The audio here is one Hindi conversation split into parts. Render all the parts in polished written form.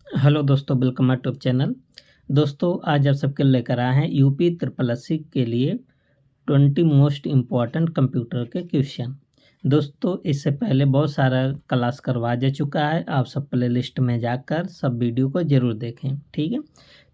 हेलो दोस्तों, वेलकम माय यूट्यूब चैनल। दोस्तों, आज आप सबके लेकर आए हैं यूपी ट्रिपल एससी के लिए 20 मोस्ट इम्पॉर्टेंट कंप्यूटर के क्वेश्चन। दोस्तों, इससे पहले बहुत सारा क्लास करवा जा चुका है। आप सब प्ले लिस्ट में जाकर सब वीडियो को ज़रूर देखें, ठीक है।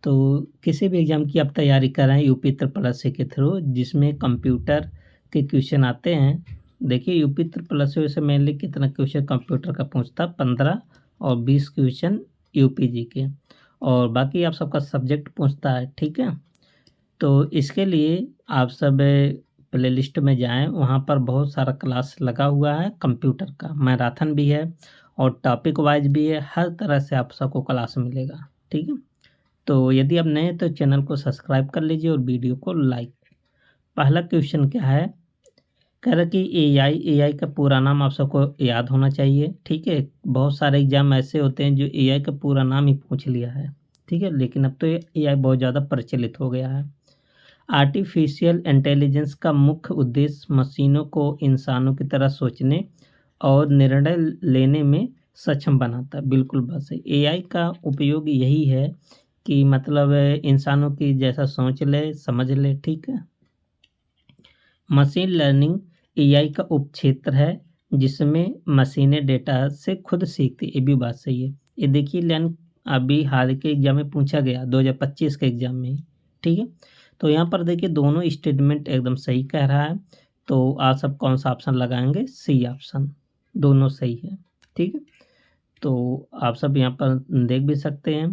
तो किसी भी एग्ज़ाम की आप तैयारी कर रहे हैं यूपी ट्रिपल एससी के थ्रू, जिसमें कंप्यूटर के क्वेश्चन आते हैं। देखिए, यूपी ट्रिपल एससी से मेनली कितना क्वेश्चन कंप्यूटर का पूछता, 15 और 20 क्वेश्चन यूपी जी के, और बाकी आप सबका सब्जेक्ट पूछता है, ठीक है। तो इसके लिए आप सब प्ले लिस्ट में जाएं, वहाँ पर बहुत सारा क्लास लगा हुआ है कंप्यूटर का, मैराथन भी है और टॉपिक वाइज भी है। हर तरह से आप सबको क्लास मिलेगा, ठीक है। तो यदि आप नए हैं तो चैनल को सब्सक्राइब कर लीजिए और वीडियो को लाइक। पहला क्वेश्चन क्या है, कह रहा कि एआई का पूरा नाम आप सबको याद होना चाहिए, ठीक है। बहुत सारे एग्जाम ऐसे होते हैं जो एआई का पूरा नाम ही पूछ लिया है, ठीक है। लेकिन अब तो एआई बहुत ज़्यादा प्रचलित हो गया है। आर्टिफिशियल इंटेलिजेंस का मुख्य उद्देश्य मशीनों को इंसानों की तरह सोचने और निर्णय लेने में सक्षम बनाता है। बिल्कुल बात सही। एआई का उपयोग यही है कि मतलब इंसानों की जैसा सोच ले, समझ ले, ठीक है। मशीन लर्निंग एआई का उपक्षेत्र है जिसमें मशीनें डेटा से खुद सीखती है। ये भी बात सही है। ये देखिए लर्न अभी हाल के एग्जाम में पूछा गया 2025 के एग्जाम में, ठीक है। तो यहाँ पर देखिए दोनों स्टेटमेंट एकदम सही कह रहा है। तो आप सब कौन सा ऑप्शन लगाएंगे? सी ऑप्शन, दोनों सही है, ठीक है। तो आप सब यहाँ पर देख भी सकते हैं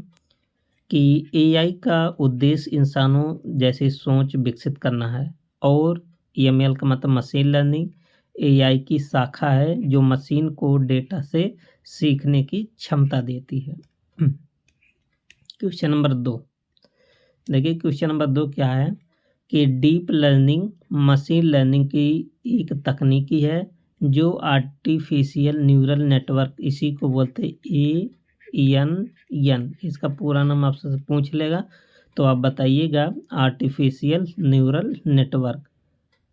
कि एआई का उद्देश्य इंसानों जैसी सोच विकसित करना है, और ईएमएल का मतलब मशीन लर्निंग एआई की शाखा है जो मशीन को डेटा से सीखने की क्षमता देती है। क्वेश्चन नंबर 2, देखिए क्वेश्चन नंबर 2 क्या है कि डीप लर्निंग मशीन लर्निंग की एक तकनीकी है जो आर्टिफिशियल न्यूरल नेटवर्क, इसी को बोलते एएनएन, इसका पूरा नाम आपसे पूछ लेगा तो आप बताइएगा। आर्टिफिशियल न्यूरल नेटवर्क,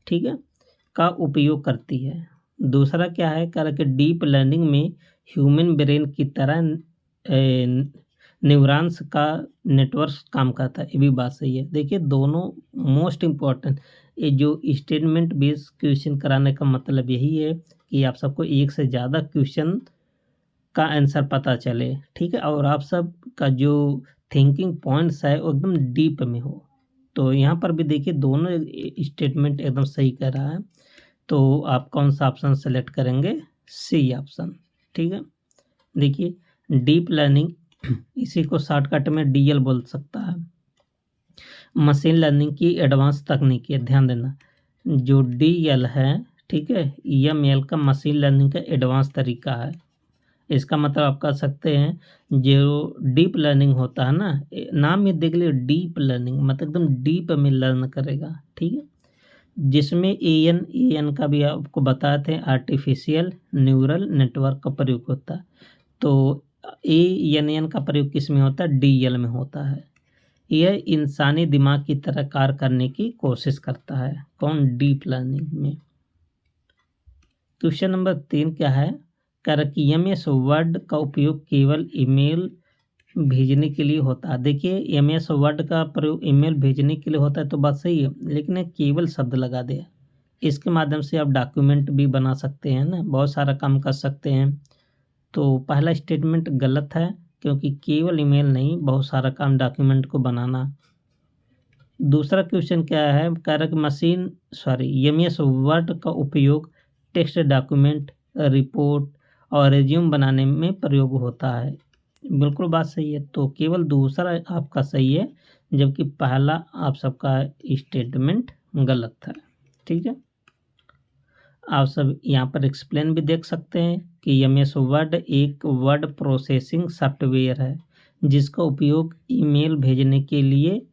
ठीक है, का उपयोग करती है। दूसरा क्या है, कह रहा कि डीप लर्निंग में ह्यूमन ब्रेन की तरह न्यूरॉन्स का नेटवर्क काम करता है। ये भी बात सही है। देखिए दोनों मोस्ट इम्पॉर्टेंट, ये जो स्टेटमेंट बेस्ड क्वेश्चन कराने का मतलब यही है कि आप सबको एक से ज़्यादा क्वेश्चन का आंसर पता चले, ठीक है, और आप सब का जो थिंकिंग पॉइंट्स है वो एकदम डीप में हो। तो यहाँ पर भी देखिए दोनों स्टेटमेंट एकदम सही कर रहा है। तो आप कौन सा ऑप्शन सेलेक्ट करेंगे? सी ऑप्शन, ठीक है। देखिए डीप लर्निंग, इसी को शॉर्टकट में डीएल बोल सकता है, मशीन लर्निंग की एडवांस तकनीक है। ध्यान देना, जो डीएल है, ठीक है, ईएमएल का मशीन लर्निंग का एडवांस तरीका है। इसका मतलब आप कह सकते हैं जो डीप लर्निंग होता है ना, नाम ही देख लियो, डीप लर्निंग मतलब एकदम डीप में लर्न करेगा, ठीक है। जिसमें एएन का भी आपको बताए थे, आर्टिफिशियल न्यूरल नेटवर्क का प्रयोग होता है। तो एएनएन का प्रयोग किस में होता है? डीएल में होता है। यह इंसानी दिमाग की तरह कार्य करने की कोशिश करता है। कौन? डीप लर्निंग में। क्वेश्चन नंबर 3 क्या है, एमएस वर्ड का उपयोग केवल ईमेल भेजने के लिए होता है। देखिए एमएस वर्ड का प्रयोग ईमेल भेजने के लिए होता है, तो बात सही है, लेकिन ये केवल शब्द लगा दिया। इसके माध्यम से आप डॉक्यूमेंट भी बना सकते हैं ना, बहुत सारा काम कर सकते हैं। तो पहला स्टेटमेंट गलत है, क्योंकि केवल ईमेल नहीं, बहुत सारा काम डॉक्यूमेंट को बनाना। दूसरा क्वेश्चन क्या है, कह रहा कि एमएस वर्ड का उपयोग टेक्स्ट डॉक्यूमेंट, रिपोर्ट और रिज्यूम बनाने में प्रयोग होता है। बिल्कुल बात सही है। तो केवल दूसरा आपका सही है, जबकि पहला आप सबका स्टेटमेंट गलत था, ठीक है। आप सब यहाँ पर एक्सप्लेन भी देख सकते हैं कि एमएस वर्ड एक वर्ड प्रोसेसिंग सॉफ्टवेयर है जिसका उपयोग ईमेल भेजने के लिए,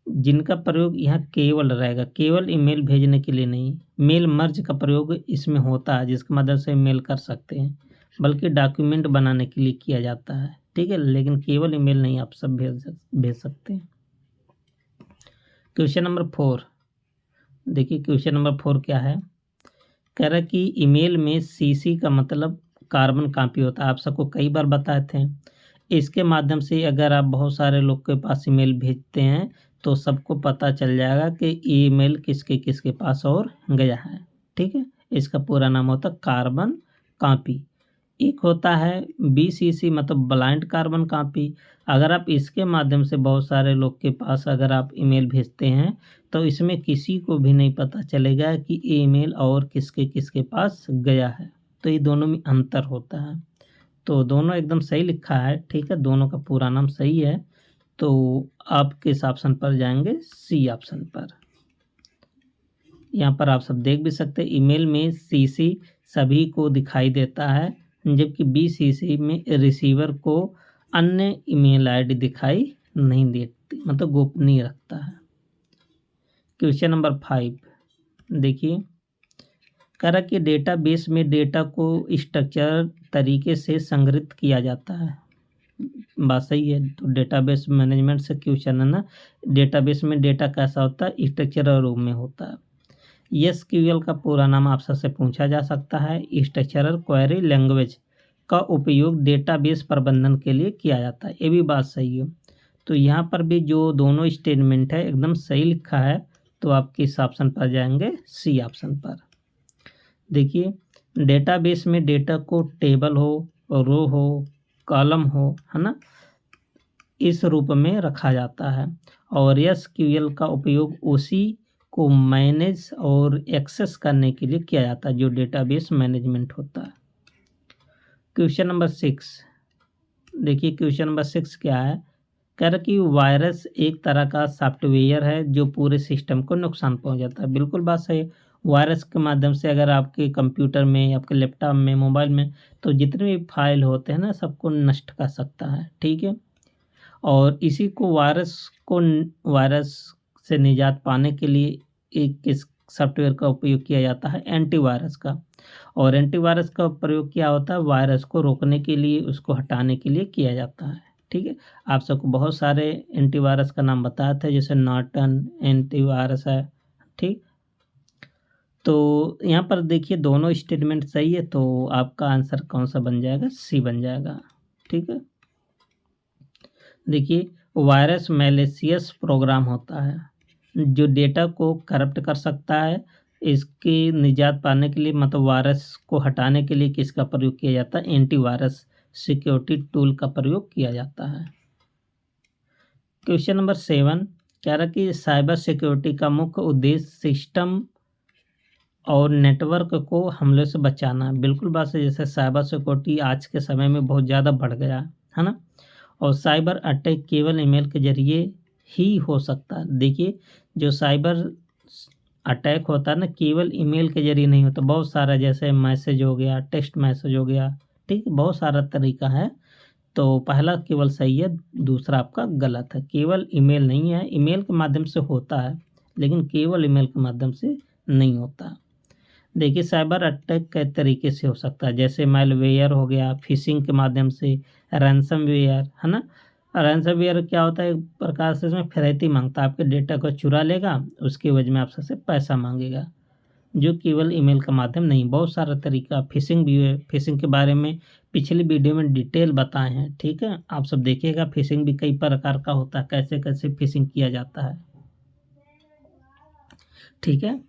जिनका प्रयोग यहाँ केवल रहेगा, केवल ईमेल भेजने के लिए नहीं। मेल मर्ज का प्रयोग इसमें होता है, जिसकी मदद से मेल कर सकते हैं, बल्कि डॉक्यूमेंट बनाने के लिए किया जाता है, ठीक है, लेकिन केवल ईमेल नहीं आप सब भेज सकते हैं। क्वेश्चन नंबर 4, देखिए क्वेश्चन नंबर 4 क्या है, कह रहा कि ईमेल में सीसी का मतलब कार्बन कॉपी होता है। आप सबको कई बार बताए थे। इसके माध्यम से अगर आप बहुत सारे लोग के पास ईमेल भेजते हैं तो सबको पता चल जाएगा कि ईमेल किसके किसके पास और गया है। ठीक है, इसका पूरा नाम होता है कार्बन कॉपी। एक होता है BCC मतलब ब्लाइंड कार्बन कॉपी। अगर आप इसके माध्यम से बहुत सारे लोग के पास अगर आप ईमेल भेजते हैं तो इसमें किसी को भी नहीं पता चलेगा कि ईमेल और किसके किसके पास गया है। तो ये दोनों में अंतर होता है। तो दोनों एकदम सही लिखा है, ठीक है, दोनों का पूरा नाम सही है। तो आप किस ऑप्शन पर जाएंगे? सी ऑप्शन पर। यहाँ पर आप सब देख भी सकते हैं, ईमेल में CC सभी को दिखाई देता है, जबकि BCC में रिसीवर को अन्य ईमेल आईडी दिखाई नहीं देती, मतलब गोपनीय रखता है। क्वेश्चन नंबर 5 देखिए, कह रहा कि डेटाबेस में डेटा को स्ट्रक्चर तरीके से संग्रहित किया जाता है। बात सही है। तो डेटाबेस मैनेजमेंट से क्वेश्चन है ना, डेटाबेस में डेटा कैसा होता है? स्ट्रक्चरल रूप में होता है। SQL का पूरा नाम आपसे से पूछा जा सकता है। स्ट्रक्चरल क्वेरी लैंग्वेज का उपयोग डेटाबेस प्रबंधन के लिए किया जाता है। ये भी बात सही है। तो यहाँ पर भी जो दोनों स्टेटमेंट है एकदम सही लिखा है। तो आप किस ऑप्शन पर जाएंगे? सी ऑप्शन पर। देखिए, डेटाबेस में डेटा को टेबल हो, रो हो, कॉलम हो, है ना, इस रूप में रखा जाता है। और SQL का उपयोग उसी को मैनेज और एक्सेस करने के लिए किया जाता है, जो डेटाबेस मैनेजमेंट होता है। क्वेश्चन नंबर 6 देखिए, क्वेश्चन नंबर 6 क्या है? कह रहा कि वायरस एक तरह का सॉफ्टवेयर है जो पूरे सिस्टम को नुकसान पहुंचाता है। बिल्कुल बात सही है। वायरस के माध्यम से अगर आपके कंप्यूटर में, आपके लैपटॉप में, मोबाइल में, तो जितने भी फाइल होते हैं ना, सबको नष्ट कर सकता है। ठीक है, और इसी को वायरस से निजात पाने के लिए एक किस सॉफ्टवेयर का उपयोग किया जाता है? एंटीवायरस का। और एंटीवायरस का प्रयोग क्या होता है? वायरस को रोकने के लिए, उसको हटाने के लिए किया जाता है। ठीक है, आप सबको बहुत सारे एंटीवायरस का नाम बताया था, जैसे नॉर्टन एंटीवायरस है। ठीक, तो यहाँ पर देखिए दोनों स्टेटमेंट सही है। तो आपका आंसर कौन सा बन जाएगा? सी बन जाएगा। ठीक है, देखिए, वायरस मैलिशियस प्रोग्राम होता है जो डेटा को करप्ट कर सकता है। इसकी निजात पाने के लिए, मतलब वायरस को हटाने के लिए किसका प्रयोग किया जाता है? एंटीवायरस सिक्योरिटी टूल का प्रयोग किया जाता है। क्वेश्चन नंबर 7 कह रहा कि साइबर सिक्योरिटी का मुख्य उद्देश्य सिस्टम और नेटवर्क को हमले से बचाना है। बिल्कुल बात है। जैसे साइबर सिक्योरिटी आज के समय में बहुत ज़्यादा बढ़ गया है ना, और साइबर अटैक केवल ईमेल के जरिए ही हो सकता है। देखिए, जो साइबर अटैक होता है ना, केवल ईमेल के जरिए नहीं होता, बहुत सारा, जैसे मैसेज हो गया, टेक्स्ट मैसेज हो गया, ठीक, बहुत सारा तरीका है। तो पहला केवल सही है, दूसरा आपका गलत है। केवल ईमेल नहीं है, ईमेल के माध्यम से होता है, लेकिन केवल ईमेल के माध्यम से नहीं होता। देखिए, साइबर अटैक कई तरीके से हो सकता है, जैसे मैलवेयर हो गया, फिशिंग के माध्यम से, रैंसमवेयर, है ना। रैंसमवेयर क्या होता है? एक प्रकार से इसमें फिरौती मांगता है, आपके डेटा को चुरा लेगा, उसके एवज में आपसे पैसा मांगेगा, जो केवल ईमेल का माध्यम नहीं। बहुत सारा तरीका फिशिंग भी है। फिशिंग के बारे में पिछली वीडियो में डिटेल बताए हैं, ठीक है, आप सब देखिएगा। फिशिंग भी कई प्रकार का होता है, कैसे कैसे फिशिंग किया जाता है, ठीक है।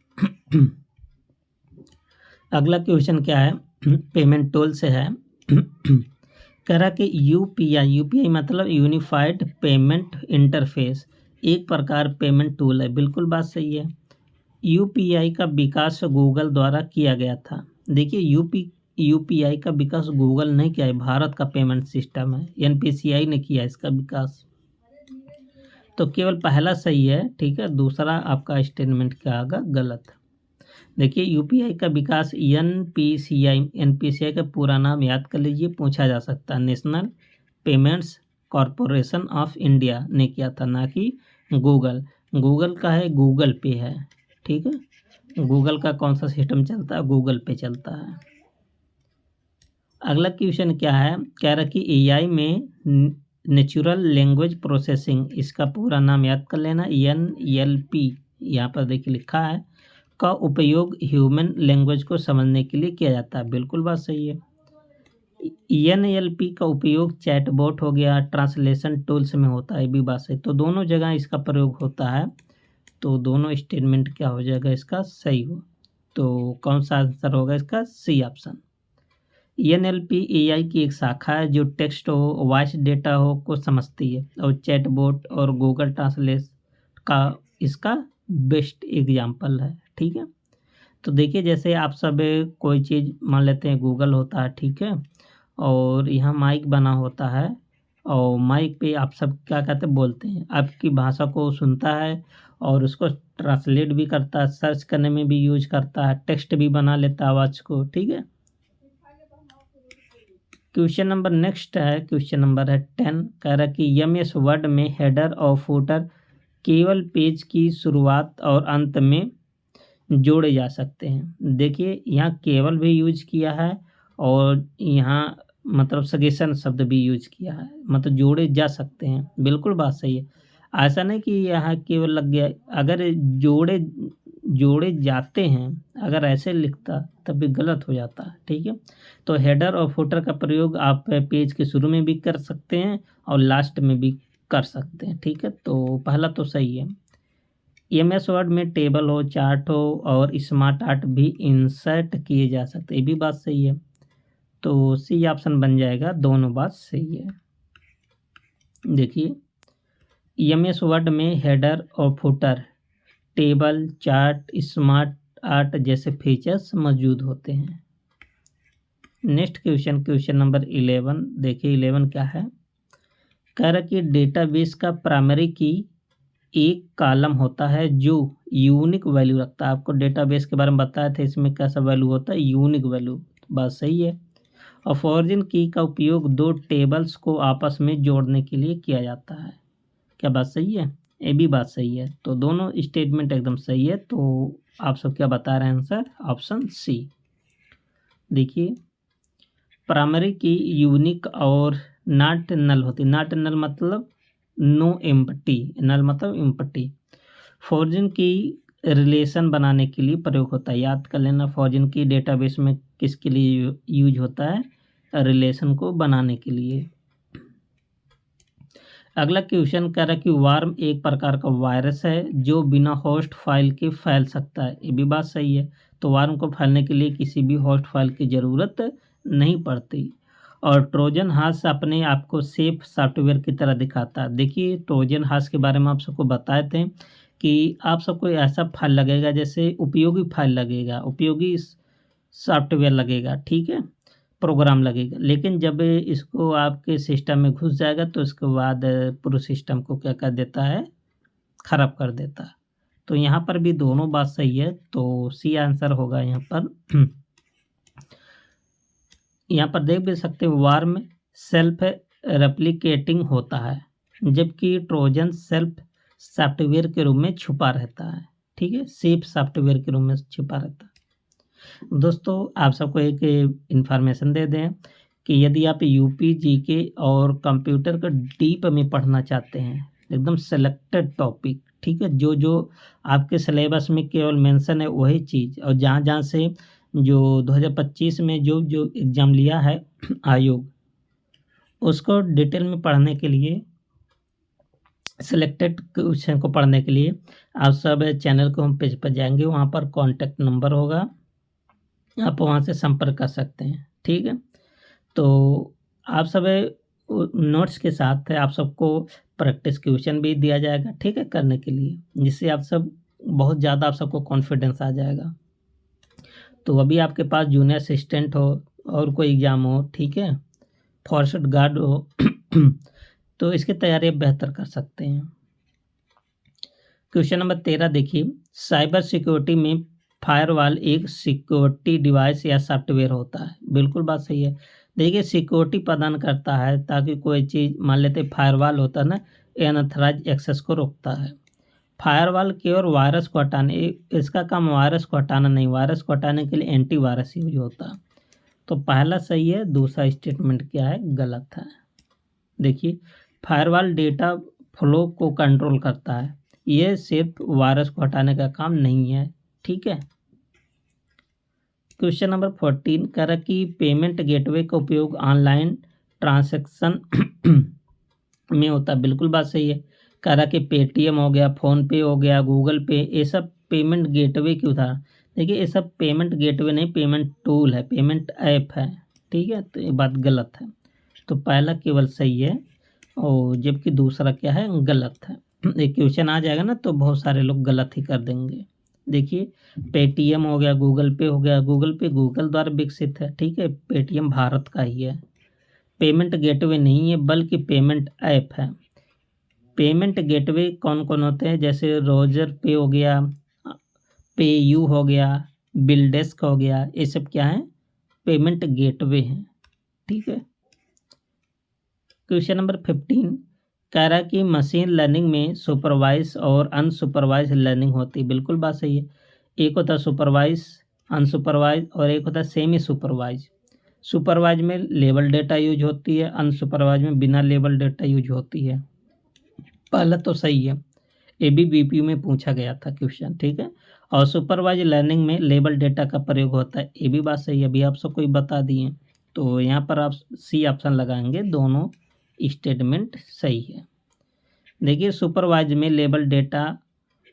अगला क्वेश्चन क्या है? पेमेंट टूल से है। कह रहा कि यूपीआई मतलब यूनिफाइड पेमेंट इंटरफेस एक प्रकार पेमेंट टूल है। बिल्कुल बात सही है। यूपीआई का विकास गूगल द्वारा किया गया था। देखिए, यूपीआई का विकास गूगल नहीं किया है, भारत का पेमेंट सिस्टम है, एनपीसीआई ने किया इसका विकास। तो केवल पहला सही है, ठीक है, दूसरा आपका स्टेटमेंट क्या होगा? गलत। देखिए, यूपीआई का विकास एनपीसीआई का पूरा नाम याद कर लीजिए, पूछा जा सकता है। National payments corporation of India ने किया था, ना कि गूगल। गूगल का है, गूगल पे है, ठीक है। गूगल का कौन सा सिस्टम चलता है? गूगल पे चलता है। अगला क्वेश्चन क्या है? कह रहा कि एआई में नेचुरल लैंग्वेज प्रोसेसिंग, इसका पूरा नाम याद कर लेना, NLP, यहाँ पर देखिए लिखा है, का उपयोग ह्यूमन लैंग्वेज को समझने के लिए किया जाता है। बिल्कुल बात सही है। NLP का उपयोग चैटबॉट हो गया, ट्रांसलेशन टूल्स में होता है, ये भी बात सही। तो दोनों जगह इसका प्रयोग होता है, तो दोनों स्टेटमेंट क्या हो जाएगा इसका सही हो। तो कौन सा आंसर होगा इसका? C option. NLP AI की एक शाखा है जो टेक्स्ट हो, वॉइस डेटा हो को समझती है, और चैटबॉट और गूगल ट्रांसलेट का इसका बेस्ट एग्जाम्पल है। ठीक है, तो देखिए जैसे आप सब कोई चीज़ मान लेते हैं, गूगल होता है, ठीक है, और यहाँ माइक बना होता है, और माइक पे आप सब क्या कहते हैं, बोलते हैं, आपकी भाषा को सुनता है और उसको ट्रांसलेट भी करता है, सर्च करने में भी यूज करता है, टेक्स्ट भी बना लेता है आवाज़ को। ठीक है, क्वेश्चन नंबर नेक्स्ट है, क्वेश्चन नंबर है 10। कह रहा है कि MS वर्ड में हेडर और फुटर केवल पेज की शुरुआत और अंत में जोड़े जा सकते हैं। देखिए यहाँ केवल भी यूज किया है, और यहाँ मतलब सजेशन शब्द भी यूज किया है, मतलब जोड़े जा सकते हैं, बिल्कुल बात सही है। ऐसा नहीं कि यहाँ केवल लग गया, अगर जोड़े जोड़े जाते हैं, अगर ऐसे लिखता तब भी गलत हो जाता है। ठीक है, तो हेडर और फुटर का प्रयोग आप पेज के शुरू में भी कर सकते हैं और लास्ट में भी कर सकते हैं। ठीक है, तो पहला तो सही है। MS वर्ड में टेबल हो, चार्ट हो और स्मार्ट आर्ट भी इंसर्ट किए जा सकते हैं, ये भी बात सही है। तो सी ऑप्शन बन जाएगा, दोनों बात सही है। देखिए MS वर्ड में हेडर और footer, table, chart, smart art जैसे फीचर्स मौजूद होते हैं। Next question, question number 11। देखिए 11 क्या है, कह रहा कि डेटाबेस का प्राइमरी की एक कॉलम होता है जो यूनिक वैल्यू रखता है। आपको डेटाबेस के बारे में बताया था, इसमें कैसा वैल्यू होता है, यूनिक वैल्यू, बात सही है। और फॉरवर्डिंग की का उपयोग दो टेबल्स को आपस में जोड़ने के लिए किया जाता है, क्या बात सही है? ये भी बात सही है, तो दोनों स्टेटमेंट एकदम सही है। तो आप सब क्या बता रहे हैं आंसर? Option C. देखिए प्राइमरी की यूनिक और नॉट नल होती, नॉट नल मतलब नो एम्प्टी, नल मतलब एम्प्टी। फॉरवर्डिंग की रिलेशन बनाने के लिए प्रयोग होता है, याद कर लेना, फॉरवर्डिंग की डेटाबेस में किसके लिए यूज होता है? रिलेशन को बनाने के लिए। अगला क्वेश्चन कह रहा है कि वार्म एक प्रकार का वायरस है जो बिना होस्ट फाइल के फैल सकता है, ये भी बात सही है। तो वार्म को फैलने के लिए किसी भी होस्ट फाइल की ज़रूरत नहीं पड़ती। और ट्रोजन हार्स अपने आप को सेफ सॉफ्टवेयर की तरह दिखाता है। देखिए ट्रोजन हार्स के बारे में आप सबको बताए थे कि आप सबको ऐसा फाइल लगेगा जैसे उपयोगी फाइल लगेगा, उपयोगी सॉफ्टवेयर लगेगा, ठीक है, प्रोग्राम लगेगा, लेकिन जब इसको आपके सिस्टम में घुस जाएगा तो इसके बाद पूरे सिस्टम को क्या कर देता है? खराब कर देता है। तो यहाँ पर भी दोनों बात सही है, तो सी आंसर होगा यहाँ पर। यहाँ पर देख भी सकते हैं वार्म सेल्फ रेप्लिकेटिंग होता है, जबकि ट्रोजन सेल्फ सॉफ्टवेयर के रूप में छुपा रहता है। ठीक है, सेफ सॉफ्टवेयर के रूप में छुपा रहता है। दोस्तों आप सबको एक इन्फॉर्मेशन दे दें कि यदि आप यूपी जीके और कंप्यूटर को डीप में पढ़ना चाहते हैं, एकदम सेलेक्टेड टॉपिक, ठीक है, जो जो आपके सिलेबस में केवल मेंशन है वही चीज़, और जहाँ जहाँ से जो 2025 में जो जो एग्ज़ाम लिया है आयोग, उसको डिटेल में पढ़ने के लिए, सिलेक्टेड क्वेश्चन को पढ़ने के लिए आप सब चैनल के होम पेज पर जाएंगे, वहाँ पर कॉन्टैक्ट नंबर होगा, आप वहाँ से संपर्क कर सकते हैं। ठीक है, तो आप सब नोट्स के साथ आप सबको प्रैक्टिस क्वेश्चन भी दिया जाएगा, ठीक है, करने के लिए, जिससे आप सब बहुत ज़्यादा आप सबको कॉन्फिडेंस आ जाएगा। तो अभी आपके पास जूनियर असिस्टेंट हो और कोई एग्ज़ाम हो, ठीक है, फॉरेस्ट गार्ड हो तो इसकी तैयारी आप बेहतर कर सकते हैं। क्वेश्चन नंबर 13 देखिए, साइबर सिक्योरिटी में फायरवॉल एक सिक्योरिटी डिवाइस या सॉफ्टवेयर होता है, बिल्कुल बात सही है। देखिए सिक्योरिटी प्रदान करता है ताकि कोई चीज़, मान लेते फायरवॉल होता है ना, अनऑथराइज्ड एक्सेस को रोकता है। फायरवॉल केवल वायरस को हटाने, इसका काम वायरस को हटाना नहीं, वायरस को हटाने के लिए एंटीवायरस यूज होता है। तो पहला सही है, दूसरा स्टेटमेंट क्या है? गलत है। देखिए फायरवॉल डेटा फ्लो को कंट्रोल करता है, ये सिर्फ वायरस को हटाने का काम नहीं है, ठीक है। क्वेश्चन नंबर 14 कह रहा कि पेमेंट गेटवे का उपयोग ऑनलाइन ट्रांजैक्शन में होता है। बिल्कुल बात सही है। कह रहा कि पेटीएम हो गया, फ़ोन पे हो गया, गूगल पे, ये सब पेमेंट गेटवे के उदाहरण। देखिए ये सब पेमेंट गेटवे नहीं, पेमेंट टूल है, पेमेंट ऐप है। ठीक है, तो ये बात गलत है। तो पहला केवल सही है और जबकि दूसरा क्या है, गलत है। एक क्वेश्चन आ जाएगा ना तो बहुत सारे लोग गलत ही कर देंगे। देखिए पेटीएम हो गया, गूगल पे हो गया, गूगल पे गूगल द्वारा विकसित है। ठीक है, पेटीएम भारत का ही है। पेमेंट गेटवे नहीं है बल्कि पेमेंट ऐप है। पेमेंट गेटवे कौन कौन होते हैं, जैसे रोजर पे हो गया, पे यू हो गया, बिलडेस्क हो गया, ये सब क्या है, पेमेंट गेटवे हैं। ठीक है। क्वेश्चन नंबर 15 कह रहा है कि मशीन लर्निंग में सुपरवाइज और अनसुपरवाइज लर्निंग होती है। बिल्कुल बात सही है। एक होता है सुपरवाइज, अनसुपरवाइज, और एक होता है सेमी सुपरवाइज। सुपरवाइज में लेबल डेटा यूज होती है, अनसुपरवाइज में बिना लेबल डेटा यूज होती है। पहला तो सही है, ABBPU में पूछा गया था क्वेश्चन। ठीक है, और सुपरवाइज लर्निंग में लेबल डेटा का प्रयोग होता है, ये भी बात सही है, अभी आप सबको बता दिए। तो यहाँ पर आप सी ऑप्शन लगाएंगे, दोनों स्टेटमेंट सही है। देखिए सुपरवाइज में लेबल डेटा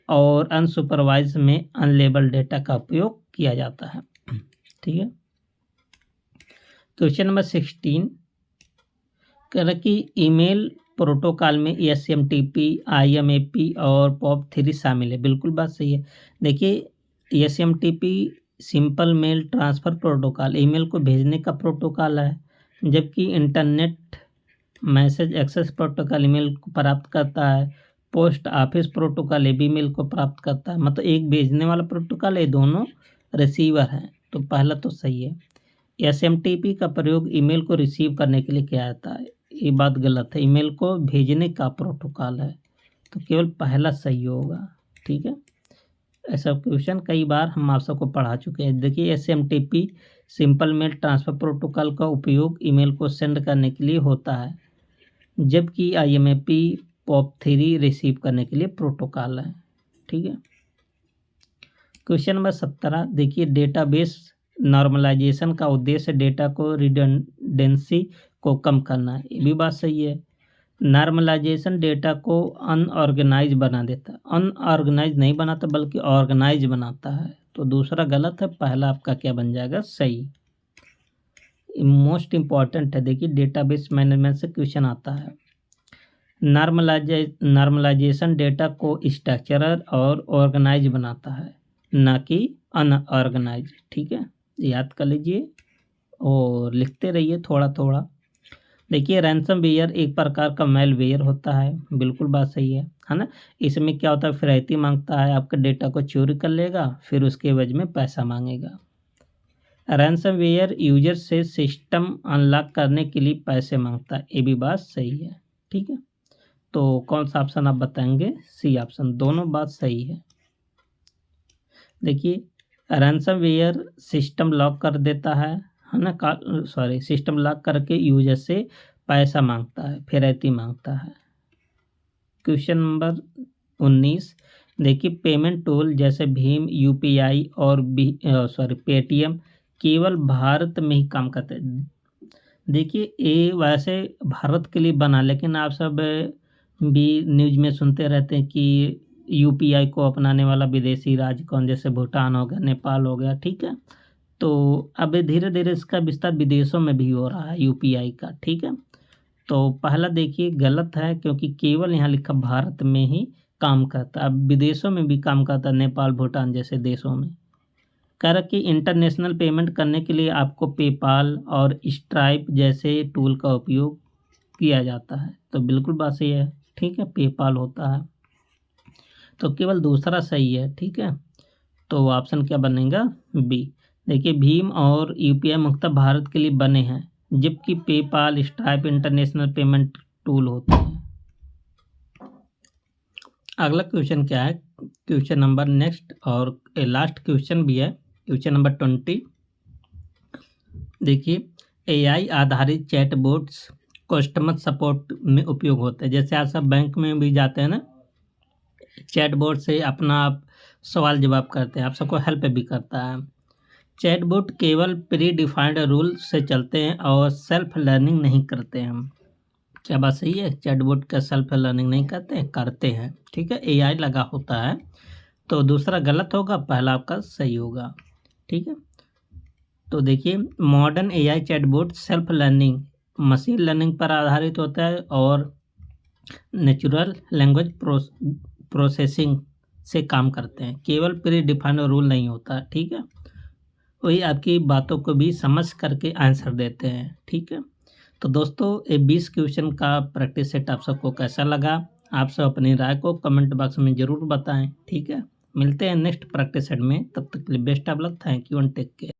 और अनसुपरवाइज में अनलेबल डेटा का उपयोग किया जाता है। ठीक है। क्वेश्चन नंबर 16 कह रहा कि ईमेल प्रोटोकॉल में SMTP, IMAP और POP3 शामिल है। बिल्कुल बात सही है। देखिए SMTP simple mail transfer protocol, email को भेजने का प्रोटोकॉल है, जबकि internet message access protocol email को प्राप्त करता है। पोस्ट ऑफिस प्रोटोकॉल ये भी ईमेल को प्राप्त करता है। मतलब एक भेजने वाला प्रोटोकॉल, ये दोनों रिसीवर हैं। तो पहला तो सही है। SMTP का प्रयोग ईमेल को रिसीव करने के लिए किया जाता है, ये बात गलत है। ईमेल को भेजने का प्रोटोकॉल है, तो केवल पहला सही होगा। ठीक है, ऐसा क्वेश्चन कई बार हम आप सबको पढ़ा चुके हैं। देखिए SMTP simple mail transfer protocol का उपयोग ईमेल को सेंड करने के लिए होता है, जबकि IMAP POP3 रिसीव करने के लिए प्रोटोकॉल है। ठीक है। क्वेश्चन नंबर 17 देखिए डेटाबेस नॉर्मलाइजेशन का उद्देश्य डेटा को रिडंडेंसी को कम करना है, ये भी बात सही है। नॉर्मलाइजेशन डेटा को अनऑर्गेनाइज बना देता है, अनऑर्गेनाइज नहीं बनाता बल्कि ऑर्गेनाइज बनाता है। तो दूसरा गलत है, पहला आपका क्या बन जाएगा, सही। मोस्ट इम्पॉर्टेंट है, देखिए डेटाबेस मैनेजमेंट से क्वेश्चन आता है। नॉर्मलाइजेशन डेटा को स्ट्रक्चरर और ऑर्गेनाइज बनाता है, ना कि अनऑर्गेनाइज। ठीक है, याद कर लीजिए और लिखते रहिए थोड़ा थोड़ा। देखिए रैंसमवेयर एक प्रकार का मेलवेयर होता है। बिल्कुल बात सही है ना। इसमें क्या होता है, फिरौती मांगता है, आपके डेटा को चोरी कर लेगा, फिर उसके एवज में पैसा मांगेगा। रैंसमवेयर यूजर से सिस्टम अनलॉक करने के लिए पैसे मांगता है, ये भी बात सही है। ठीक है, तो कौन सा ऑप्शन आप बताएंगे, सी ऑप्शन, दोनों बात सही है। देखिए रैंसमवेयर सिस्टम लॉक कर देता है ना, सिस्टम लॉक करके यूजर से पैसा मांगता है, फिरौती मांगता है। क्वेश्चन नंबर 19 देखिए पेमेंट टूल जैसे भीम, UPI और पेटीएम केवल भारत में ही काम करते हैं। देखिए ये वैसे भारत के लिए बना, लेकिन आप सब भी न्यूज़ में सुनते रहते हैं कि UPI को अपनाने वाला विदेशी राज्य कौन, जैसे भूटान हो गया, नेपाल हो गया। ठीक है, तो अब धीरे धीरे इसका विस्तार विदेशों में भी हो रहा है UPI का। ठीक है, तो पहला देखिए गलत है, क्योंकि केवल यहाँ लिखा भारत में ही काम करता है, अब विदेशों में भी काम करता है, नेपाल भूटान जैसे देशों में। कह रहा कि इंटरनेशनल पेमेंट करने के लिए आपको पेपाल और स्ट्राइप जैसे टूल का उपयोग किया जाता है। तो बिल्कुल बात सही है। ठीक है, पेपाल होता है, तो केवल दूसरा सही है। ठीक है, तो ऑप्शन क्या बनेगा, बी। देखिए भीम और UPI मुख्यतः भारत के लिए बने हैं, जबकि PayPal, stripe international payment tool होते हैं। अगला क्वेश्चन क्या है, क्वेश्चन नंबर नेक्स्ट और लास्ट क्वेश्चन भी है, क्वेश्चन नंबर 20। देखिए AI आधारित चैटबॉट्स कस्टमर सपोर्ट में उपयोग होते हैं। जैसे आप सब बैंक में भी जाते हैं ना, चैटबॉट से अपना आप सवाल जवाब करते हैं, आप सबको हेल्प भी करता है। चैटबॉट केवल प्री डिफाइंड रूल से चलते हैं और सेल्फ लर्निंग नहीं करते हैं। हम क्या बात सही है? चैटबॉट का सेल्फ लर्निंग नहीं करते हैं। ठीक है, एआई लगा होता है। तो दूसरा गलत होगा, पहला आपका सही होगा। ठीक है, तो देखिए modern AI chatbot self learning machine learning पर आधारित होता है और नेचुरल लैंग्वेज प्रोसेसिंग से काम करते हैं, केवल प्री डिफाइंड रूल नहीं होता। ठीक है, वही आपकी बातों को भी समझ करके आंसर देते हैं। ठीक है, तो दोस्तों ये 20 क्वेश्चन का प्रैक्टिस सेट आप सबको कैसा लगा? आप सब अपनी राय को कमेंट बॉक्स में ज़रूर बताएं। ठीक है, मिलते हैं नेक्स्ट प्रैक्टिस सेट में, तब तक के लिए best of luck. Thank you and take care.